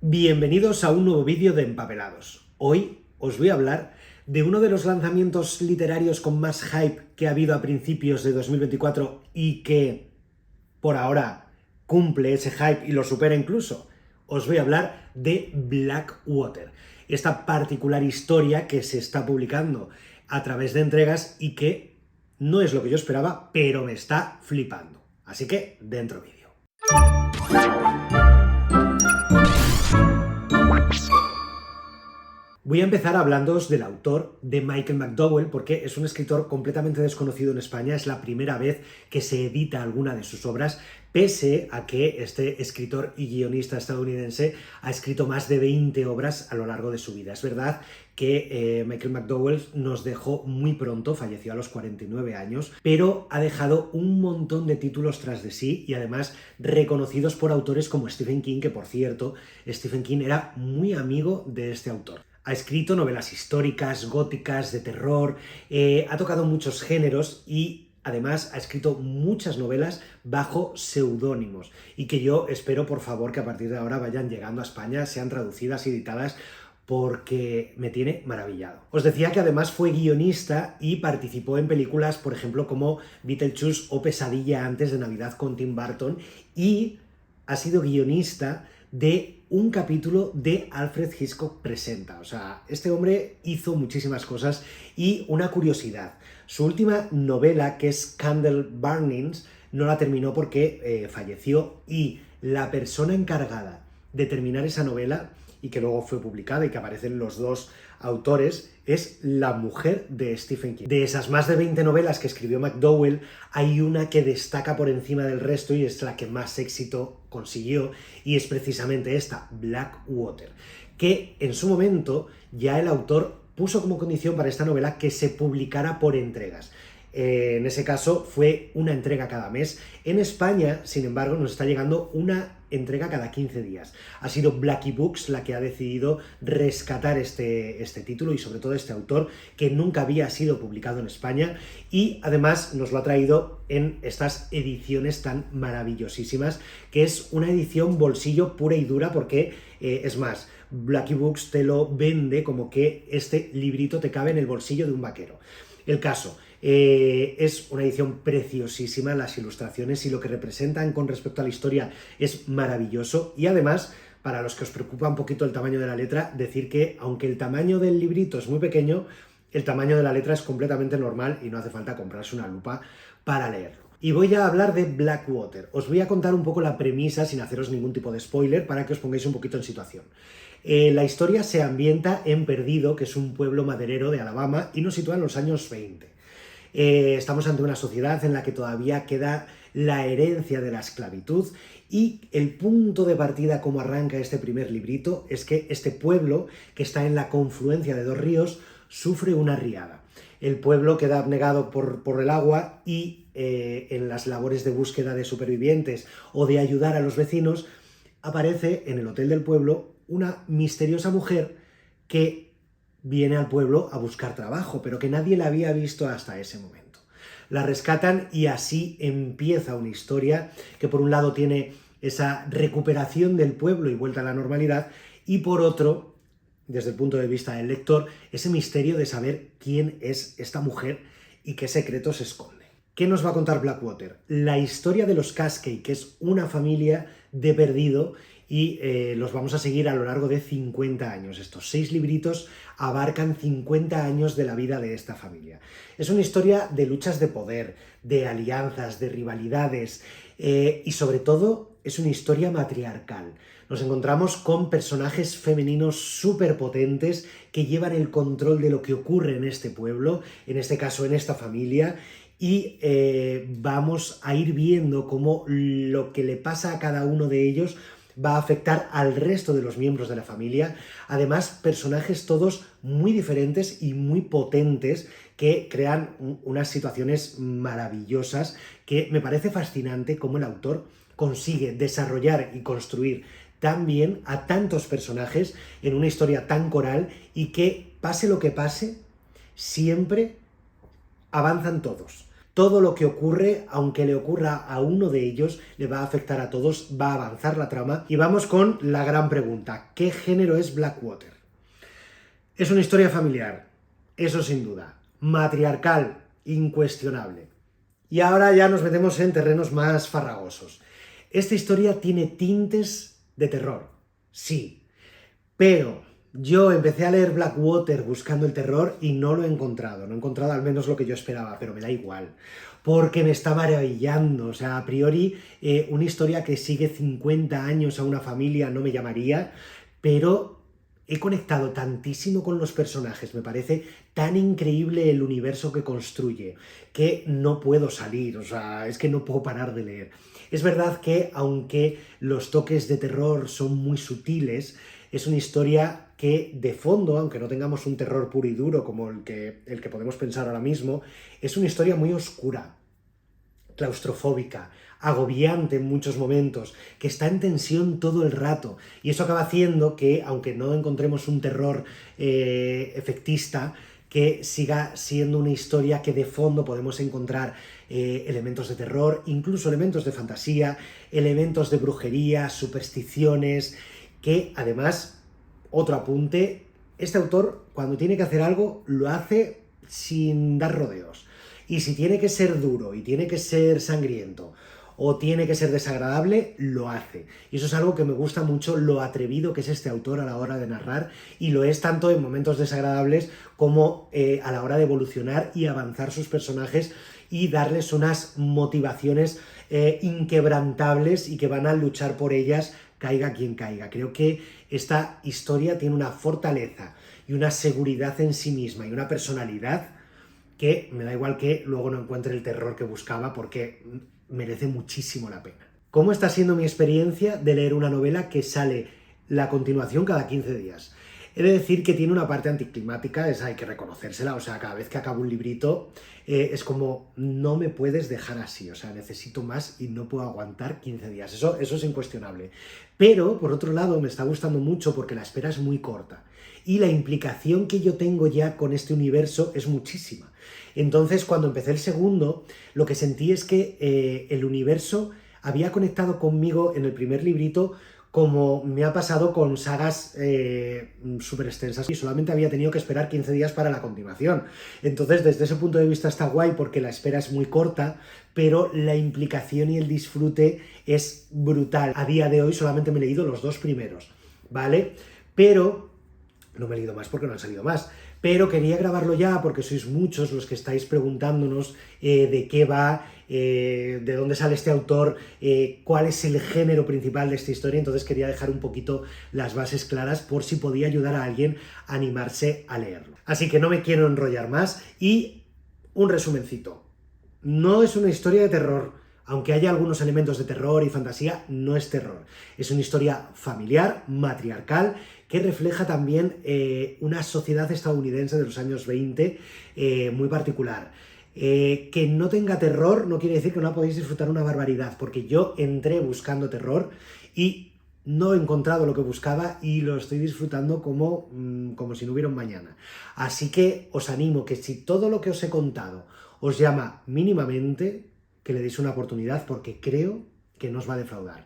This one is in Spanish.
Bienvenidos a un nuevo vídeo de Empapelados. Hoy os voy a hablar de uno de los lanzamientos literarios con más hype que ha habido a principios de 2024 y que por ahora cumple ese hype y lo supera incluso. Os voy a hablar de Blackwater, esta particular historia que se está publicando a través de entregas y que no es lo que yo esperaba, pero me está flipando. Así que, dentro vídeo. Voy a empezar hablándoos del autor, de Michael McDowell, porque es un escritor completamente desconocido en España, es la primera vez que se edita alguna de sus obras, pese a que este escritor y guionista estadounidense ha escrito más de 20 obras a lo largo de su vida. Es verdad que Michael McDowell nos dejó muy pronto, falleció a los 49 años, pero ha dejado un montón de títulos tras de sí y además reconocidos por autores como Stephen King, que por cierto, Stephen King era muy amigo de este autor. Ha escrito novelas históricas, góticas, de terror, ha tocado muchos géneros y además ha escrito muchas novelas bajo seudónimos y que yo espero, por favor, que a partir de ahora vayan llegando a España, sean traducidas y editadas, porque me tiene maravillado. Os decía que además fue guionista y participó en películas, por ejemplo, como Beetlejuice o Pesadilla antes de Navidad con Tim Burton, y ha sido guionista de un capítulo de Alfred Hitchcock Presenta. O sea, este hombre hizo muchísimas cosas. Y una curiosidad, su última novela, que es Candle Burnings, no la terminó porque falleció, y la persona encargada de terminar esa novela, y que luego fue publicada y que aparecen los dos autores, es la mujer de Stephen King. De esas más de 20 novelas que escribió McDowell, hay una que destaca por encima del resto y es la que más éxito consiguió, y es precisamente esta, Blackwater, que en su momento ya el autor puso como condición para esta novela que se publicara por entregas. En ese caso fue una entrega cada mes. En España, sin embargo, nos está llegando una entrega cada 15 días. Ha sido Blackie Books la que ha decidido rescatar este título y sobre todo este autor, que nunca había sido publicado en España, y además nos lo ha traído en estas ediciones tan maravillosísimas, que es una edición bolsillo pura y dura, porque es más, Blackie Books te lo vende como que este librito te cabe en el bolsillo de un vaquero. El caso, es una edición preciosísima, las ilustraciones y lo que representan con respecto a la historia es maravilloso, y además, para los que os preocupa un poquito el tamaño de la letra, decir que aunque el tamaño del librito es muy pequeño, el tamaño de la letra es completamente normal y no hace falta comprarse una lupa para leerlo. Y voy a hablar de Blackwater. Os voy a contar un poco la premisa sin haceros ningún tipo de spoiler para que os pongáis un poquito en situación. La historia se ambienta en Perdido, que es un pueblo maderero de Alabama, y nos sitúa en los años 20. Estamos ante una sociedad en la que todavía queda la herencia de la esclavitud, y el punto de partida, como arranca este primer librito, es que este pueblo, que está en la confluencia de dos ríos, sufre una riada. El pueblo queda abnegado por el agua y en las labores de búsqueda de supervivientes o de ayudar a los vecinos, aparece en el hotel del pueblo una misteriosa mujer que viene al pueblo a buscar trabajo, pero que nadie la había visto hasta ese momento. La rescatan y así empieza una historia que por un lado tiene esa recuperación del pueblo y vuelta a la normalidad, y por otro, desde el punto de vista del lector, ese misterio de saber quién es esta mujer y qué secretos esconde. ¿Qué nos va a contar Blackwater? La historia de los Cascade, que es una familia de Perdido, y los vamos a seguir a lo largo de 50 años. Estos 6 libritos abarcan 50 años de la vida de esta familia. Es una historia de luchas de poder, de alianzas, de rivalidades, y sobre todo es una historia matriarcal. Nos encontramos con personajes femeninos súper potentes que llevan el control de lo que ocurre en este pueblo, en este caso en esta familia, y vamos a ir viendo cómo lo que le pasa a cada uno de ellos va a afectar al resto de los miembros de la familia. Además, personajes todos muy diferentes y muy potentes que crean unas situaciones maravillosas, que me parece fascinante cómo el autor consigue desarrollar y construir tan bien a tantos personajes en una historia tan coral, y que pase lo que pase, siempre avanzan todos. Todo lo que ocurre, aunque le ocurra a uno de ellos, le va a afectar a todos, va a avanzar la trama. Y vamos con la gran pregunta: ¿qué género es Blackwater? Es una historia familiar, eso sin duda. Matriarcal, incuestionable. Y ahora ya nos metemos en terrenos más farragosos. Esta historia tiene tintes de terror, sí, pero yo empecé a leer Blackwater buscando el terror y no lo he encontrado. No he encontrado al menos lo que yo esperaba, pero me da igual, porque me está maravillando. O sea, a priori, una historia que sigue 50 años a una familia no me llamaría, pero he conectado tantísimo con los personajes, me parece tan increíble el universo que construye, que no puedo salir, o sea, es que no puedo parar de leer. Es verdad que, aunque los toques de terror son muy sutiles, es una historia que de fondo, aunque no tengamos un terror puro y duro como el que podemos pensar ahora mismo, es una historia muy oscura, claustrofóbica, agobiante en muchos momentos, que está en tensión todo el rato. Y eso acaba haciendo que, aunque no encontremos un terror efectista, que siga siendo una historia que de fondo podemos encontrar elementos de terror, incluso elementos de fantasía, elementos de brujería, supersticiones, que además, otro apunte, este autor cuando tiene que hacer algo lo hace sin dar rodeos. Y si tiene que ser duro y tiene que ser sangriento o tiene que ser desagradable, lo hace. Y eso es algo que me gusta mucho, lo atrevido que es este autor a la hora de narrar, y lo es tanto en momentos desagradables como a la hora de evolucionar y avanzar sus personajes y darles unas motivaciones inquebrantables y que van a luchar por ellas caiga quien caiga. Creo que esta historia tiene una fortaleza y una seguridad en sí misma y una personalidad que me da igual que luego no encuentre el terror que buscaba, porque merece muchísimo la pena. ¿Cómo está siendo mi experiencia de leer una novela que sale la continuación cada 15 días? He de decir que tiene una parte anticlimática, esa hay que reconocérsela, o sea, cada vez que acabo un librito es como, no me puedes dejar así, o sea, necesito más y no puedo aguantar 15 días, eso es incuestionable. Pero, por otro lado, me está gustando mucho porque la espera es muy corta y la implicación que yo tengo ya con este universo es muchísima. Entonces, cuando empecé el segundo, lo que sentí es que el universo había conectado conmigo en el primer librito, como me ha pasado con sagas súper extensas, y solamente había tenido que esperar 15 días para la continuación. Entonces, desde ese punto de vista está guay porque la espera es muy corta, pero la implicación y el disfrute es brutal. A día de hoy solamente me he leído los 2 primeros, ¿vale? Pero no me he leído más porque no han salido más. Pero quería grabarlo ya porque sois muchos los que estáis preguntándonos de qué va, de dónde sale este autor, cuál es el género principal de esta historia. Entonces quería dejar un poquito las bases claras por si podía ayudar a alguien a animarse a leerlo. Así que no me quiero enrollar más y un resumencito. No es una historia de terror. Aunque haya algunos elementos de terror y fantasía, no es terror. Es una historia familiar, matriarcal, que refleja también una sociedad estadounidense de los años 20 muy particular. Que no tenga terror no quiere decir que no podéis disfrutar una barbaridad, porque yo entré buscando terror y no he encontrado lo que buscaba y lo estoy disfrutando como si no hubiera un mañana. Así que os animo que si todo lo que os he contado os llama mínimamente, que le deis una oportunidad, porque creo que no os va a defraudar.